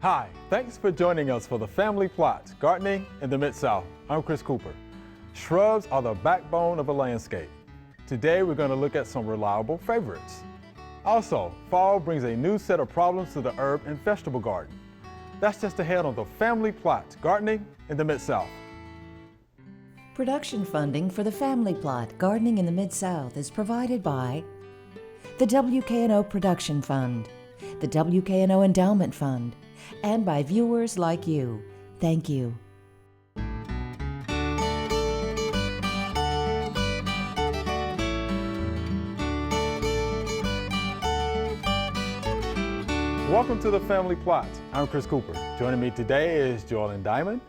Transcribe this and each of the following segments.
Hi, thanks for joining us for the Family Plot, Gardening in the Mid-South. I'm Chris Cooper. Shrubs are the backbone of a landscape. Today we're going to look at some reliable favorites. Also, fall brings a new set of problems to the herb and vegetable garden. That's just ahead on the Family Plot, Gardening in the Mid-South. Production funding for the Family Plot, Gardening in the Mid-South is provided by the WKNO Production Fund, the WKNO Endowment Fund, and by viewers like you. Thank you. Welcome to the Family Plot. I'm Chris Cooper. Joining me today is Joellen Dimond.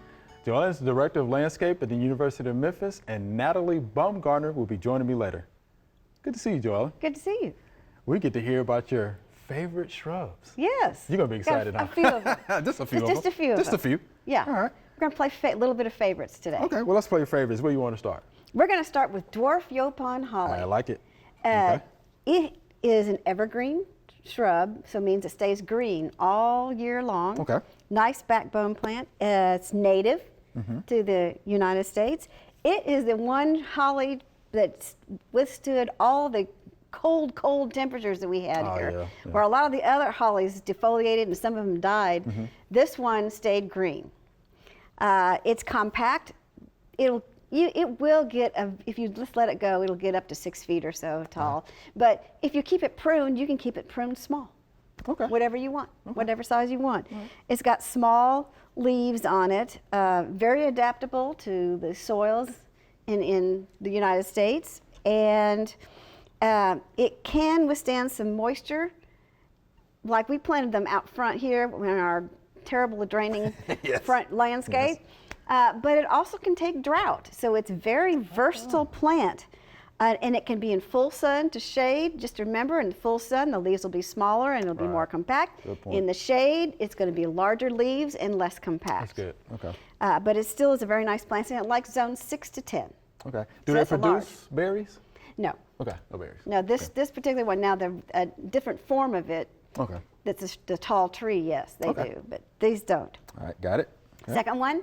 Joellen is the Director of Landscape at the University of Memphis, and Natalie Bumgarner will be joining me later. Good to see you, Joellen. Good to see you. We get to hear about your favorite shrubs. Yes. You're going to be excited, a few of them. Just a few of Just them. a few of Just them. a few. Yeah. All right. We're going to play a little bit of favorites today. Okay, well, let's play your favorites. Where you want to start? We're going to start with dwarf Yopon holly. I like it. It is an evergreen shrub, so it means it stays green all year long. Okay. Nice backbone plant. It's native to the United States. It is the one holly that's withstood all the cold temperatures that we had here. Yeah. Where a lot of the other hollies defoliated and some of them died, this one stayed green. It's compact. It will get, if you just let it go, it'll get up to 6 feet or so tall. But if you keep it pruned, you can keep it pruned small. Okay. Whatever you want, whatever size you want. It's got small leaves on it, very adaptable to the soils in the United States, and it can withstand some moisture. Like we planted them out front here in our terrible draining front landscape. But it also can take drought, so it's a very versatile plant. And it can be in full sun to shade. Just remember, in full sun, the leaves will be smaller and it'll be more compact. Good point. In the shade, it's going to be larger leaves and less compact. That's good. Okay. But it still is a very nice plant, and it likes zones 6 to 10. Okay. So Do they that's a large. produce berries? No. Okay, no berries. No, this particular one, now a different form of it, Okay. that's the tall tree, yes, they do, but these don't. All right, got it. Okay. Second one,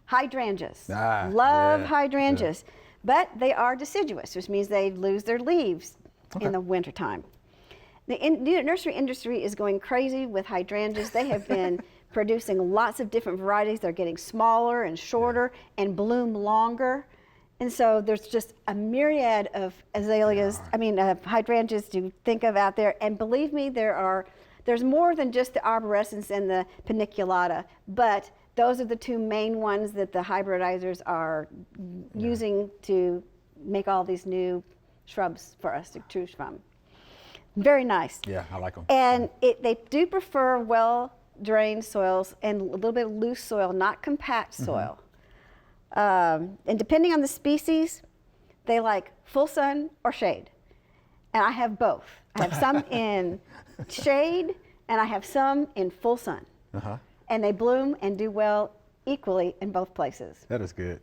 hydrangeas. Ah, Love yeah, hydrangeas, but they are deciduous, which means they lose their leaves in the wintertime. The nursery industry is going crazy with hydrangeas. They have been producing lots of different varieties. They're getting smaller and shorter and bloom longer. And so there's just a myriad of azaleas, hydrangeas to think of out there. And believe me, there's more than just the arborescens and the paniculata, but those are the two main ones that the hybridizers are using to make all these new shrubs for us to choose from. Very nice. Yeah, I like them. And they do prefer well-drained soils and a little bit of loose soil, not compact soil. And depending on the species, they like full sun or shade. And I have both. I have some in shade and I have some in full sun. And they bloom and do well equally in both places. That is good.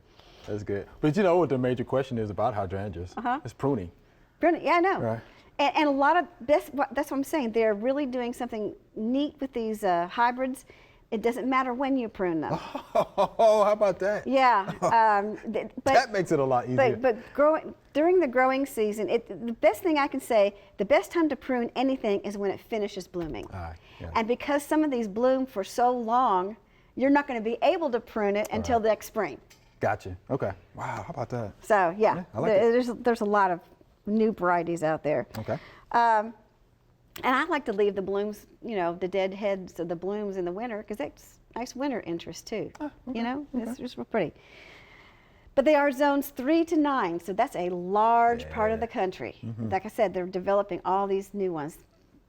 That's good. But you know what the major question is about hydrangeas? It's pruning. Pruning, yeah, I know. Right. And a lot of, that's what I'm saying. They're really doing something neat with these hybrids. It doesn't matter when you prune them. Oh, how about that? Yeah. But that makes it a lot easier. But during the growing season, the best thing I can say, the best time to prune anything is when it finishes blooming. Yeah. And because some of these bloom for so long, you're not going to be able to prune it until next spring. Gotcha. Okay. Wow, how about that? So yeah, I like it. there's a lot of new varieties out there. Okay. And I like to leave the blooms, the dead heads of the blooms in the winter, because that's nice winter interest too. It's just real pretty. But they are zones 3 to 9, so that's a large part of the country. Like I said, they're developing all these new ones.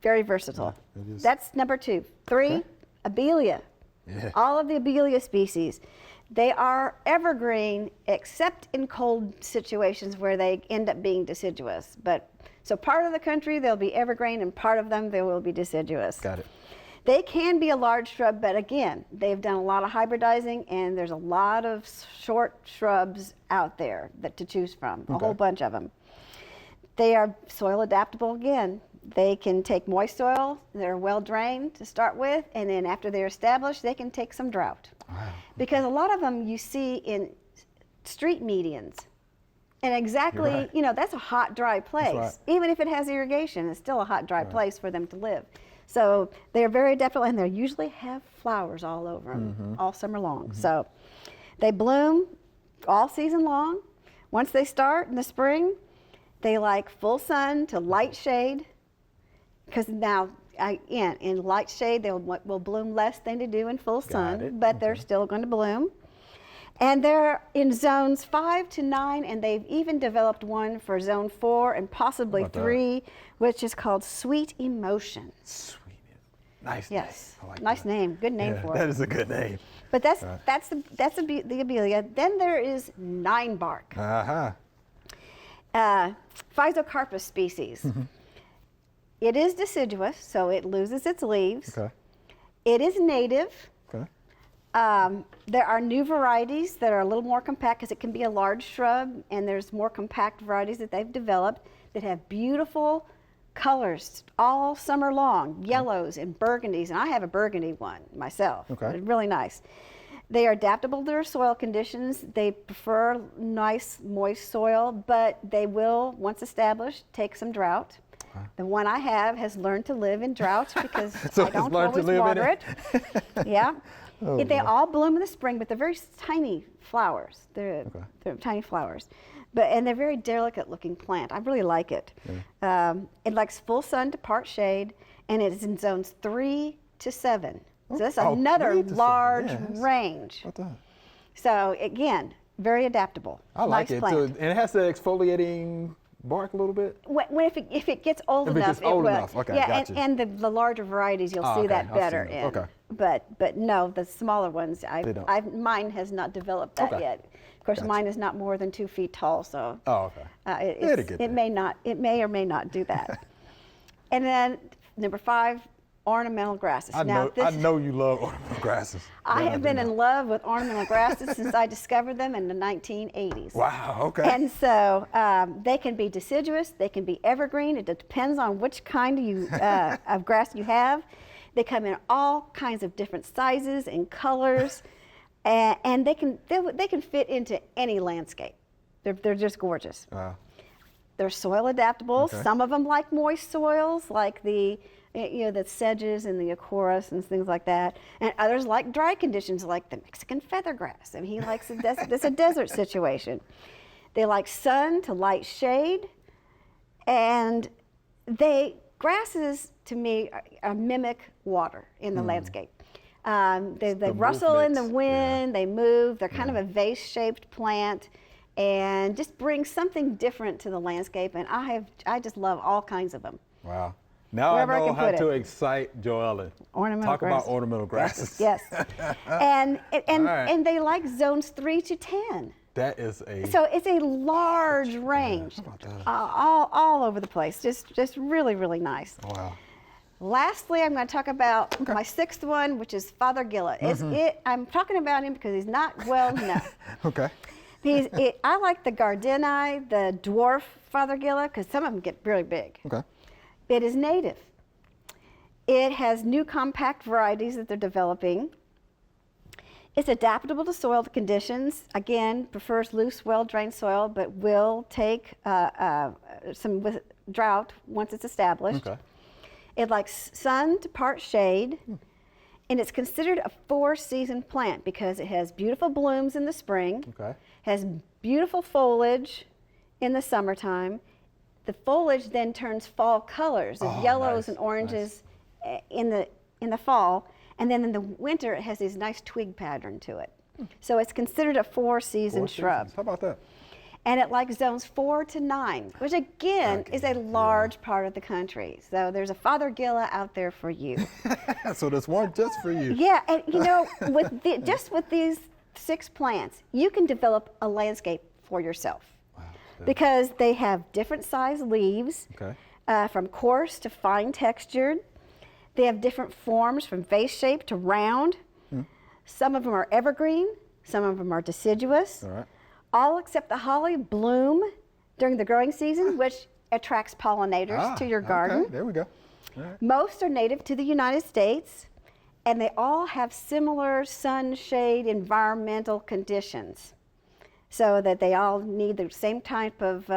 Very versatile. Yeah, it is. That's number 2. 3, Abelia. Yeah. All of the Abelia species. They are evergreen except in cold situations where they end up being deciduous. So part of the country they'll be evergreen and part of them they will be deciduous. Got it. They can be a large shrub, but again, they've done a lot of hybridizing and there's a lot of short shrubs out there to choose from, a whole bunch of them. They are soil adaptable again. They can take moist soil, they're well drained to start with, and then after they're established, they can take some drought. Wow. Because a lot of them you see in street medians. And exactly, Right. you know, that's a hot, dry place. right. Even if it has irrigation, it's still a hot, dry place for them to live. So they're very adaptable, and they usually have flowers all over them all summer long. So they bloom all season long. Once they start in the spring, they like full sun to light shade. Because now, in light shade, they will bloom less than they do in full sun, it. but they're still going to bloom. And they're in zones 5 to 9, and they've even developed one for zone 4 and possibly How about that? 3, which is called Sweet Emotion. Sweet. Nice Yes, name. I like nice that. name, good name Yeah, for that it. is a good name. But that's the abelia. Then there is 9-bark, Uh-huh. Physocarpus species. It is deciduous, so it loses its leaves. Okay. It is native. Okay. There are new varieties that are a little more compact because it can be a large shrub, and there's more compact varieties that they've developed that have beautiful colors all summer long, yellows and burgundies, and I have a burgundy one myself. Okay. It's really nice. They are adaptable to their soil conditions. They prefer nice, moist soil, but they will, once established, take some drought. The one I have has learned to live in drought because So I it's don't learned to always live in water it? it. Yeah. Oh, They boy. all bloom in the spring, but they're very tiny flowers. They're tiny flowers. And they're very delicate looking plant. I really like it. It likes full sun to part shade, and it is in zones 3 to 7. So that's Oh, another 3 to 7. large Yeah, that's- range. What the? So again, very adaptable. I like nice it plant. too. And it has the exfoliating bark a little bit. If it gets old If it enough, gets old will. enough, okay, yeah, gotcha. and the larger varieties, you'll Oh, see okay, that I've better seen in. them. Okay. But no, the smaller ones, They don't. mine has not developed that Okay. yet. Of course, Gotcha. mine is not more than 2 feet tall, so Oh, okay. It'll get there. it may or may not do that. And then number 5, ornamental grasses. I Now, know you love ornamental grasses. I That have do been know. in love with ornamental grasses since I discovered them in the 1980s. Wow, okay. And so they can be deciduous, they can be evergreen. It depends on which kind of grass you have. They come in all kinds of different sizes and colors, and they can fit into any landscape. They're just gorgeous. Wow. They're soil adaptable. Okay. Some of them like moist soils, like the sedges and the acorus and things like that. And others like dry conditions, like the Mexican feathergrass. And he likes that's a desert situation. They like sun to light shade, and grasses to me mimic water in the landscape. They the rustle in the movements, wind. They move. They're kind of a vase-shaped plant, and just bring something different to the landscape. And I just love all kinds of them. Wow. Now Wherever I I know can how put to it. excite Joellen. Ornamental Talk grasses. about ornamental grasses. Yes. and right. they like zones 3 to 10. That is a. So it's a large range, how about that? all over the place. Just really, really nice. Wow. Lastly, I'm going to talk about my 6th one, which is Fothergilla. I'm talking about him because he's not well known. Okay. I like the Gardeni, the dwarf Fothergilla, because some of them get really big. Okay. It is native. It has new compact varieties that they're developing. It's adaptable to soil conditions. Again, prefers loose, well-drained soil, but will take some with drought once it's established. Okay. It likes sun to part shade, and it's considered a 4-season plant because it has beautiful blooms in the spring, Okay. has beautiful foliage in the summertime. The foliage then turns fall colors of yellows nice, and oranges in the fall, and then in the winter it has this nice twig pattern to it. So it's considered a 4-season 4 shrub. seasons. How about that? And it likes zones 4 to 9, which again is a large part of the country. So there's a Fothergilla out there for you. So there's one just for you. Yeah, and you know, just with these 6 plants, you can develop a landscape for yourself. Wow. Because they have different size leaves, Okay. from coarse to fine textured. They have different forms from vase shape to round. Some of them are evergreen, some of them are deciduous. All right. All except the holly bloom during the growing season, which attracts pollinators to your garden. Okay, there we go. All right. Most are native to the United States, and they all have similar sunshade environmental conditions, so that they all need the same type of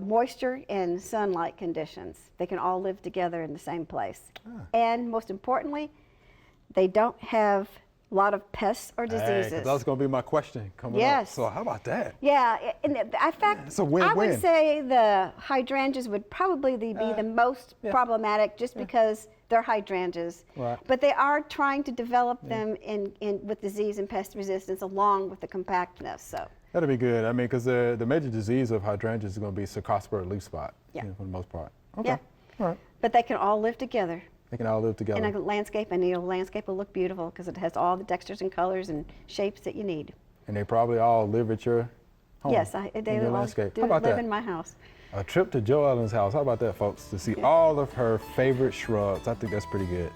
moisture and sunlight conditions. They can all live together in the same place. And most importantly, they don't have a lot of pests or diseases. Hey, that was going to be my question coming up. So how about that? Yeah, in fact, it's a win-win. I would say the hydrangeas would probably be the most problematic, just because they're hydrangeas. Right. But they are trying to develop them with disease and pest resistance along with the compactness. So That'll be good. I mean, because the major disease of hydrangeas is going to be Cercospora leaf spot, for the most part. Okay. Yeah. All right. But they can all live together. They can all live together. In a landscape, and your landscape will look beautiful because it has all the textures and colors and shapes that you need. And they probably all live at your home. Yes, they all landscape. do How about live that? in my house. A trip to Joellen's house. How about that, folks? To see all of her favorite shrubs. I think that's pretty good.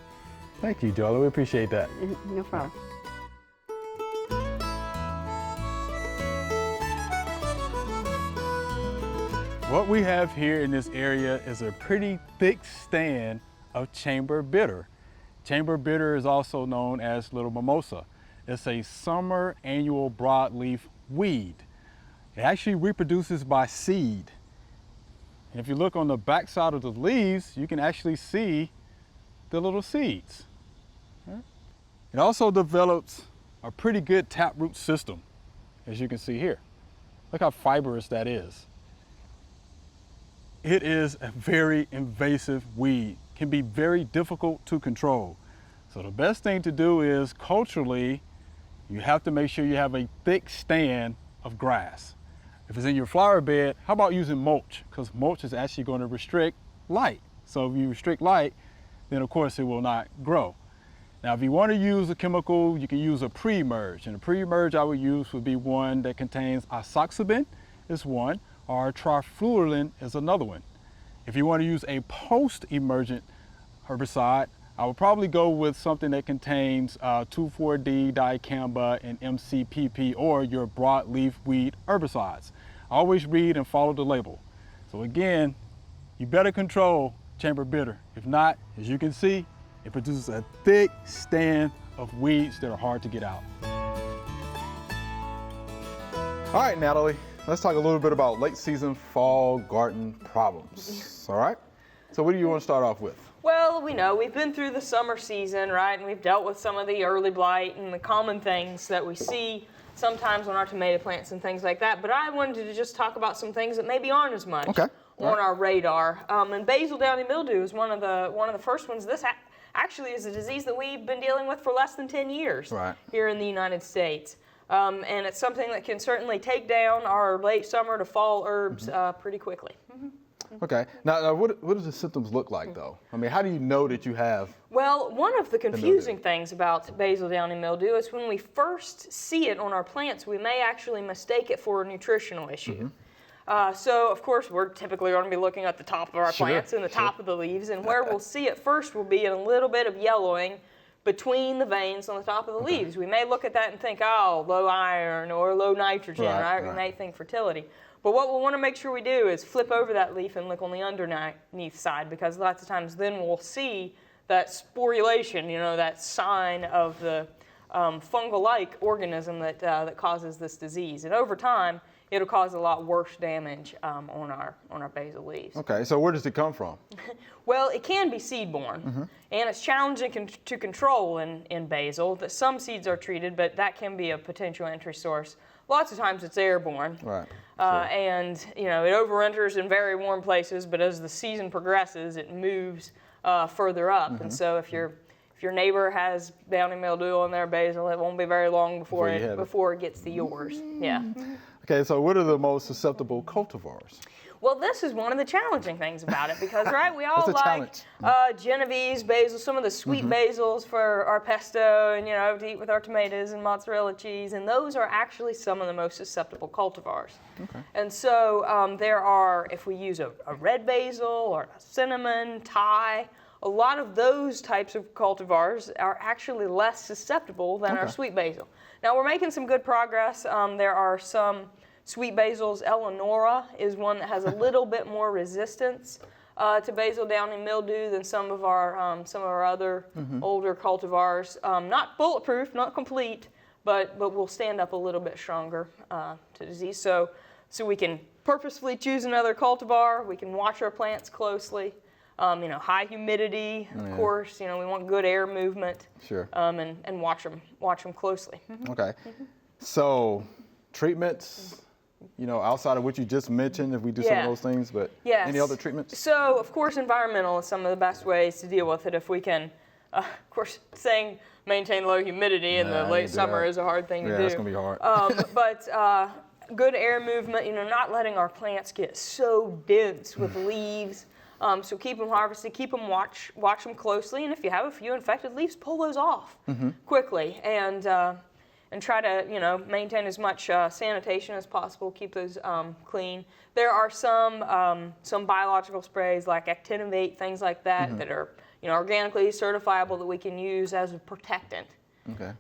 Thank you, Joellen. We appreciate that. No problem. What we have here in this area is a pretty thick stand of chamber bitter. Chamber bitter is also known as little mimosa. It's a summer annual broadleaf weed. It actually reproduces by seed. And if you look on the back side of the leaves, you can actually see the little seeds. It also develops a pretty good taproot system, as you can see here. Look how fibrous that is. It is a very invasive weed, can be very difficult to control. So the best thing to do is, culturally, you have to make sure you have a thick stand of grass. If it's in your flower bed, how about using mulch? Because mulch is actually going to restrict light. So if you restrict light, then of course it will not grow. Now, if you want to use a chemical, you can use a pre-emerge. And a pre-emerge I would use would be one that contains isoxaben is one, or trifluorine is another one. If you want to use a post-emergent herbicide, I would probably go with something that contains 2,4-D, dicamba, and MCPP, or your broadleaf weed herbicides. Always read and follow the label. So again, you better control chamber bitter. If not, as you can see, it produces a thick stand of weeds that are hard to get out. All right, Natalie, let's talk a little bit about late season fall garden problems. All right? So what do you want to start off with? Well, we know we've been through the summer season, right? And we've dealt with some of the early blight and the common things that we see sometimes on our tomato plants and things like that. But I wanted to just talk about some things that maybe aren't as much on our radar. And basil downy mildew is one of the first ones. This actually is a disease that we've been dealing with for less than 10 years here in the United States. And it's something that can certainly take down our late summer to fall herbs pretty quickly. Okay. Now what do the symptoms look like, though? I mean, how do you know that you have? Well, one of the confusing things about basil downy mildew is when we first see it on our plants, we may actually mistake it for a nutritional issue. So, of course, we're typically going to be looking at the top of our plants and the top of the leaves, and where we'll see it first will be in a little bit of yellowing between the veins on the top of the leaves. We may look at that and think, oh, low iron or low nitrogen, right? We may think fertility. But what we'll want to make sure we do is flip over that leaf and look on the underneath side, because lots of times then we'll see that sporulation, you know, that sign of the fungal-like organism that causes this disease. And over time, it'll cause a lot worse damage on our basil leaves. Okay, so where does it come from? Well, it can be seed-borne, and it's challenging to control in basil. Some seeds are treated, but that can be a potential entry source. Lots of times it's airborne. And you know, it overwinters in very warm places, but as the season progresses, it moves further up. And so if your neighbor has downy mildew on their basil, it won't be very long before it gets to yours. Okay, so what are the most susceptible cultivars? Well, this is one of the challenging things about it, because we all like Genovese basil, some of the sweet basils for our pesto, and to eat with our tomatoes and mozzarella cheese, and those are actually some of the most susceptible cultivars. And so there are, if we use a red basil or a cinnamon, Thai, a lot of those types of cultivars are actually less susceptible than our sweet basil. Now, we're making some good progress. There are some sweet basils. Eleonora is one that has a little bit more resistance to basal downy mildew than some of our other older cultivars. Not bulletproof, not complete, but will stand up a little bit stronger to disease. So we can purposefully choose another cultivar. We can watch our plants closely. High humidity, of course. We want good air movement. Sure. And watch them closely. Okay. So treatments, outside of what you just mentioned, if we do some of those things, but any other treatments? So, of course, environmental is some of the best ways to deal with it. If we can, of course, maintain low humidity in the late summer is a hard thing to do. Yeah, that's going to be hard. But good air movement, not letting our plants get so dense with leaves. So keep them harvested, watch them closely, and if you have a few infected leaves, pull those off quickly, and try to maintain as much sanitation as possible. Keep those clean. There are some biological sprays like actinovate, things like that, that are organically certifiable that we can use as a protectant. Okay.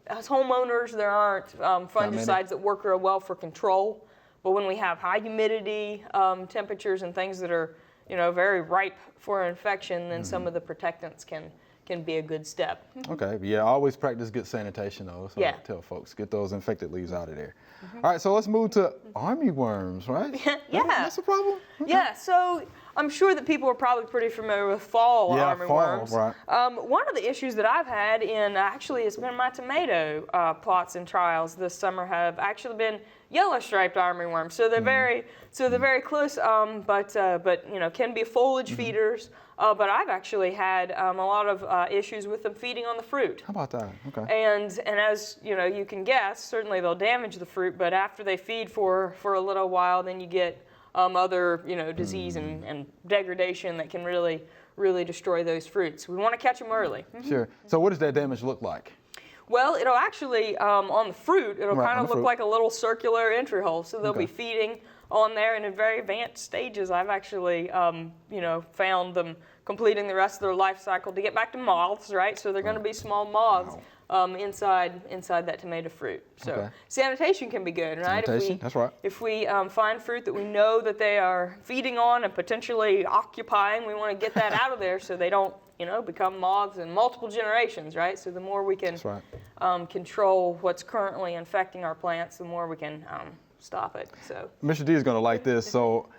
As homeowners, there aren't fungicides that work real well for control, but when we have high humidity temperatures and things that are very ripe for infection, then some of the protectants can be a good step. Okay, I always practice good sanitation though, so I tell folks, get those infected leaves out of there. All right, so let's move to armyworms, right? That's a problem? Okay. Yeah, so I'm sure that people are probably pretty familiar with fall armyworms. Right. One of the issues that I've had it's been my tomato plots and trials this summer have actually been yellow striped armyworms. So they're very close, but can be foliage feeders. But I've actually had a lot of issues with them feeding on the fruit. How about that? Okay. And as you can guess, certainly they'll damage the fruit. But after they feed for a little while, then you get other disease and degradation that can really destroy those fruits. We want to catch them early. Sure. So what does that damage look like? Well, it'll actually, on the fruit, it'll kind of look like a little circular entry hole. So they'll be feeding on there, and in very advanced stages, I've actually, found them completing the rest of their life cycle to get back to moths, right? So they're going to be small moths inside that tomato fruit. So sanitation can be good, right? Sanitation, that's right. If we find fruit that we know that they are feeding on and potentially occupying, we want to get that out of there so they don't become moths in multiple generations, right? So the more we can control what's currently infecting our plants, the more we can stop it. So Mr. D is going to like this. So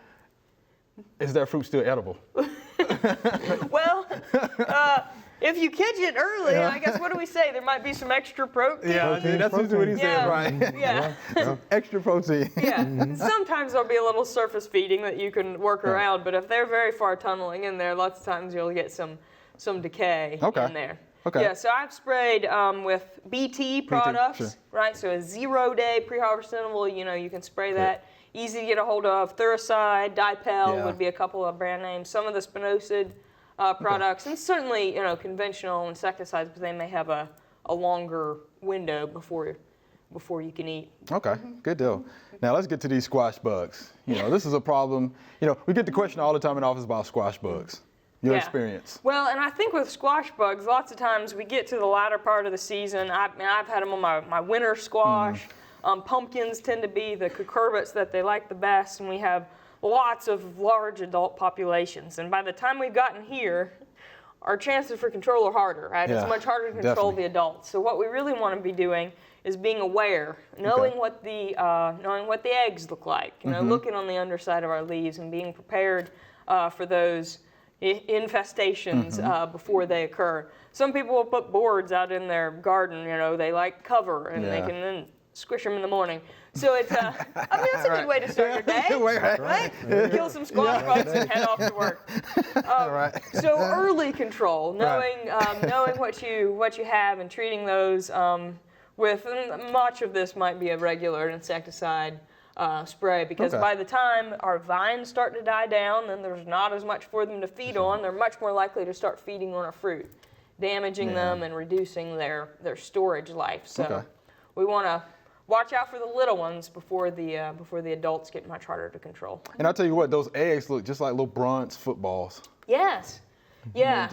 is that fruit still edible? Well, if you catch it early, I guess, what do we say? There might be some extra protein. Yeah, that's usually what he said, right? Yeah. Extra protein. Yeah. Sometimes there'll be a little surface feeding that you can work around, but if they're very far tunneling in there, lots of times you'll get some decay in there. Okay. Yeah, so I've sprayed with BT products, right? So a 0-day pre-harvest interval, you can spray that. Easy to get a hold of. Thuricide, Dipel would be a couple of brand names. Some of the spinosad products, and certainly conventional insecticides, but they may have a longer window before you can eat. Okay, good deal. Now let's get to these squash bugs. This is a problem. We get the question all the time in office about squash bugs. Your experience. Well, and I think with squash bugs, lots of times we get to the latter part of the season. I've had them on my winter squash. Pumpkins tend to be the cucurbits that they like the best, and we have lots of large adult populations. And by the time we've gotten here, our chances for control are harder, right? It's much harder to control the adults. So what we really want to be doing is being aware, knowing what the eggs look like, looking on the underside of our leaves and being prepared for those infestations before they occur. Some people will put boards out in their garden, they like cover, and they can then squish them in the morning. So it's, that's a good way to start your day, right? Kill some squash bugs and head off to work. So early control, knowing what you have and treating those with, and much of this might be a regular insecticide spray, because by the time our vines start to die down, then there's not as much for them to feed on. They're much more likely to start feeding on our fruit, damaging them and reducing their storage life. So we want to watch out for the little ones before the adults get much harder to control. And I'll tell you what, those eggs look just like little bronze footballs. Yes. Yeah.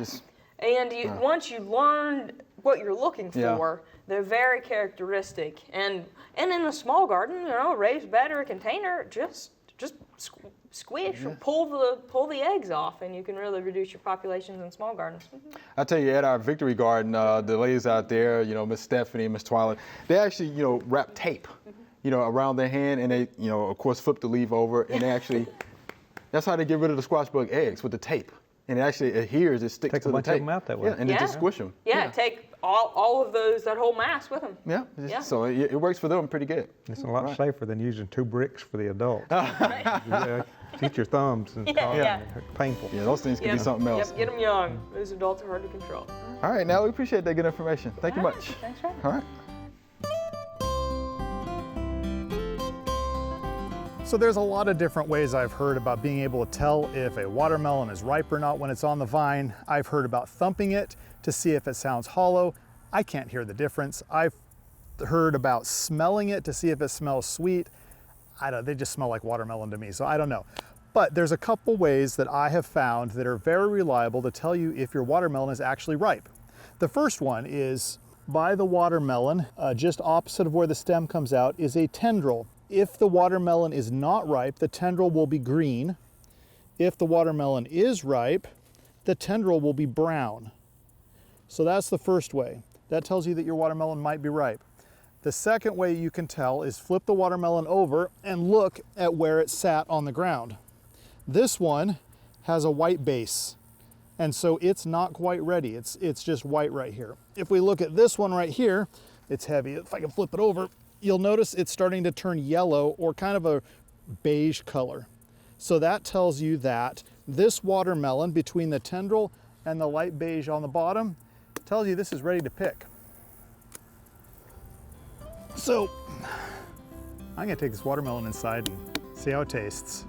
And once you learn what you're looking Yeah. for, they're very characteristic. And in a small garden, you know, a raised bed or a container, just squish or pull the eggs off, and you can really reduce your populations in small gardens. I tell you, at our Victory Garden, the ladies out there, you know, Miss Stephanie, Miss Twilight, they actually, you know, wrap tape, you know, around their hand, and they, you know, of course, flip the leaf over, and they actually, that's how they get rid of the squash bug eggs, with the tape. And it actually adheres, it sticks Take to a the bunch of tape. them out that way. Yeah, and then just squish them. Yeah, take all of those, that whole mass with them. Yeah. Yeah. So it works for them pretty good. It's a lot safer than using 2 bricks for the adult. Yeah, teach your thumbs and Yeah. painful. Yeah, those things can be something else. Yep, get them young. Those adults are hard to control. All right, now we appreciate that good information. Thank you All right, much. thanks for having me. All right. So there's a lot of different ways I've heard about being able to tell if a watermelon is ripe or not when it's on the vine. I've heard about thumping it to see if it sounds hollow. I can't hear the difference. I've heard about smelling it to see if it smells sweet. They just smell like watermelon to me, so I don't know. But there's a couple ways that I have found that are very reliable to tell you if your watermelon is actually ripe. The first one is by the watermelon, just opposite of where the stem comes out, is a tendril. If the watermelon is not ripe, the tendril will be green. If the watermelon is ripe, the tendril will be brown. So that's the first way. That tells you that your watermelon might be ripe. The second way you can tell is flip the watermelon over and look at where it sat on the ground. This one has a white base, and so it's not quite ready. It's just white right here. If we look at this one right here, it's heavy. If I can flip it over, you'll notice it's starting to turn yellow or kind of a beige color. So that tells you that this watermelon, between the tendril and the light beige on the bottom, tells you this is ready to pick. So I'm gonna take this watermelon inside and see how it tastes.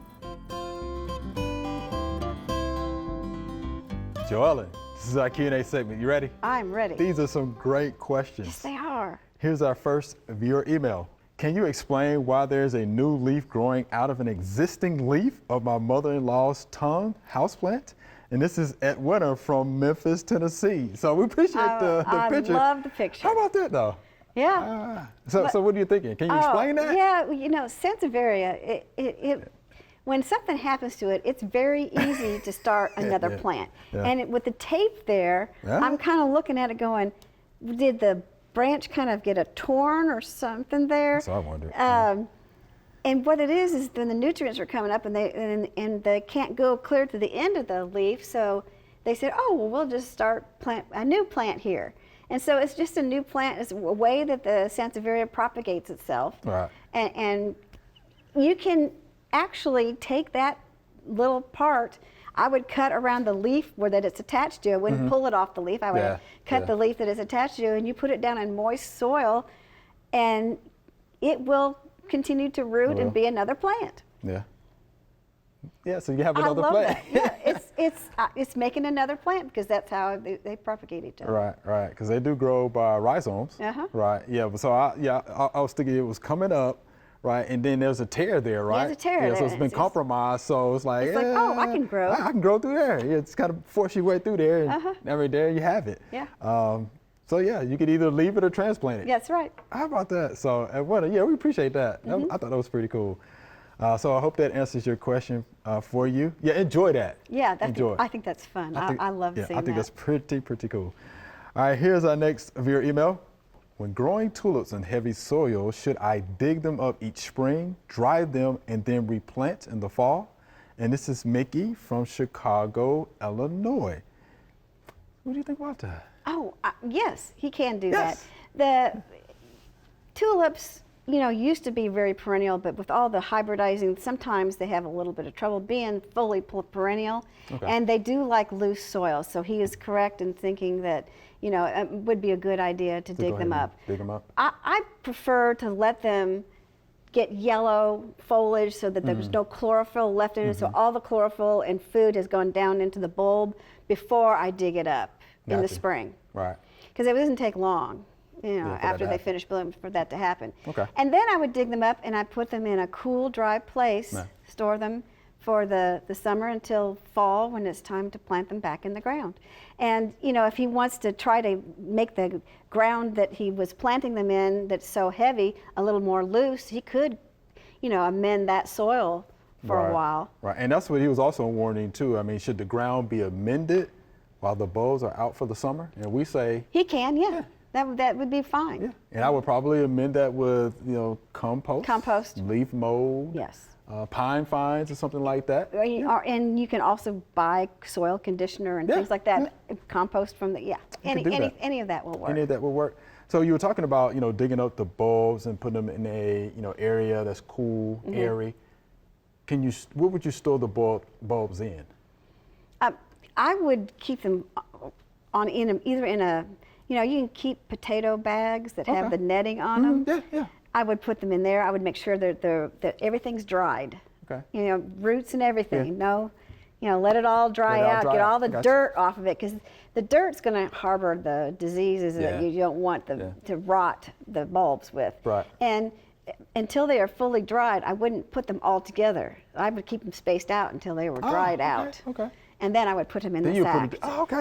Joellen, this is our Q&A segment. You ready? I'm ready. These are some great questions. Yes, they are. Here's our first viewer email. Can you explain why there's a new leaf growing out of an existing leaf of my mother-in-law's tongue houseplant? And this is Edwina from Memphis, Tennessee. So we appreciate the picture. I love the picture. How about that though? Yeah. So what are you thinking? Can you explain that? Yeah, you know, Sansevieria, when something happens to it, it's very easy to start another plant. Yeah. And with the tape there, I'm kind of looking at it going, did the branch kind of get a torn or something there? That's what I wondered. And what it is when the nutrients are coming up and they can't go clear to the end of the leaf, so they said, oh, well, we'll just start plant a new plant here. And so it's just a new plant. It's a way that the Sansevieria propagates itself. Right. And you can actually take that little part. I would cut around the leaf where that it's attached to. I wouldn't pull it off the leaf. I would cut the leaf that it's attached to, and you put it down in moist soil, and it will continue to root and be another plant. Yeah. Yeah, so you have another I love plant. that. Yeah, it's making another plant because that's how they propagate each other. Right, because they do grow by rhizomes. Right, yeah. So I was thinking it was coming up, right, and then there's a tear there, right? There's a tear Yeah, there. so it's been compromised. So it's like, oh, I can grow. I can grow through there. Yeah, it's kind of force your way through there, and every there you have it. Yeah. So yeah, you could either leave it or transplant it. That's right. How about that? So yeah, we appreciate that. I thought that was pretty cool. So I hope that answers your question for you. Yeah, enjoy that. Yeah, enjoy. I think that's fun. I love seeing that. I think that's pretty cool. All right, here's our next viewer email. When growing tulips in heavy soil, should I dig them up each spring, dry them, and then replant in the fall? And this is Mickey from Chicago, Illinois. What do you think about that? Oh, yes, he can do that. The tulips, used to be very perennial, but with all the hybridizing, sometimes they have a little bit of trouble being fully perennial. Okay. And they do like loose soil. So he is correct in thinking that, it would be a good idea to dig them up. Dig them up. I prefer to let them get yellow foliage so that there's no chlorophyll left in it. So all the chlorophyll and food has gone down into the bulb before I dig it up in the spring. Right. Because it doesn't take long, after they happen. finish blooming for that to happen. Okay. And then I would dig them up and I put them in a cool, dry place, store them for the summer until fall when it's time to plant them back in the ground. And you know, if he wants to try to make the ground that he was planting them in that's so heavy a little more loose, he could, you know, amend that soil for a while. Right, and that's what he was also warning too. I mean, should the ground be amended while the bulbs are out for the summer? And we say he can, yeah. That would be fine. Yeah, and I would probably amend that with, you know, compost, leaf mold, yes, pine fines or something like that. And you can also buy soil conditioner and things like that. Compost from the any of that will work. Any of that will work. So you were talking about, you know, digging up the bulbs and putting them in a, you know, area that's cool, airy. What would you store the bulbs in? I would keep them either in a, you know, you can keep potato bags that have the netting on them. Yeah. I would put them in there. I would make sure that everything's dried. Okay. You know, roots and everything. No, you know, let it all dry out. Get all the dirt off of it, because the dirt's going to harbor the diseases that you don't want to rot the bulbs with. Right. And until they are fully dried, I wouldn't put them all together. I would keep them spaced out until they were dried out. Okay. And then I would put them in the sack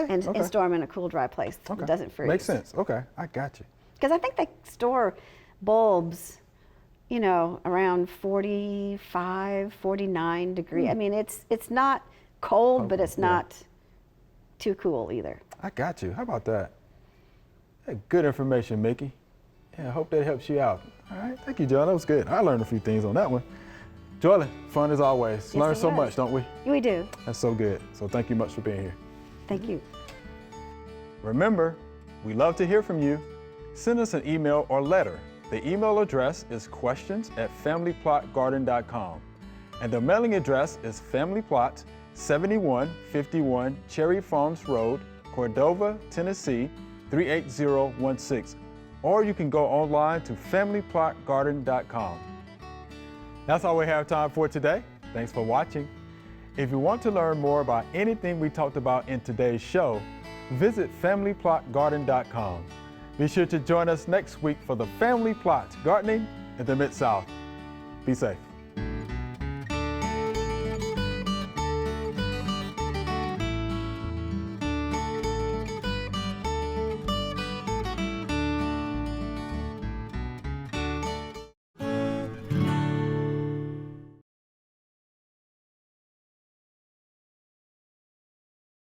and store them in a cool, dry place that doesn't freeze. Makes sense. Okay, I got you. Because I think they store bulbs, you know, around 45, 49 degrees. I mean, it's not cold, but it's not too cool either. I got you. How about that? Hey, good information, Mickey. Yeah, I hope that helps you out. All right, thank you, Joellen. That was good. I learned a few things on that one. Joellen, fun as always. Yes, Learn so much, don't we? We do. That's so good. So thank you much for being here. Thank you. Remember, we love to hear from you. Send us an email or letter. The email address is questions@familyplotgarden.com. And the mailing address is Family Plot, 7151 Cherry Farms Road, Cordova, Tennessee, 38016. Or you can go online to familyplotgarden.com. That's all we have time for today. Thanks for watching. If you want to learn more about anything we talked about in today's show, visit familyplotgarden.com. Be sure to join us next week for the Family Plot Gardening in the Mid-South. Be safe.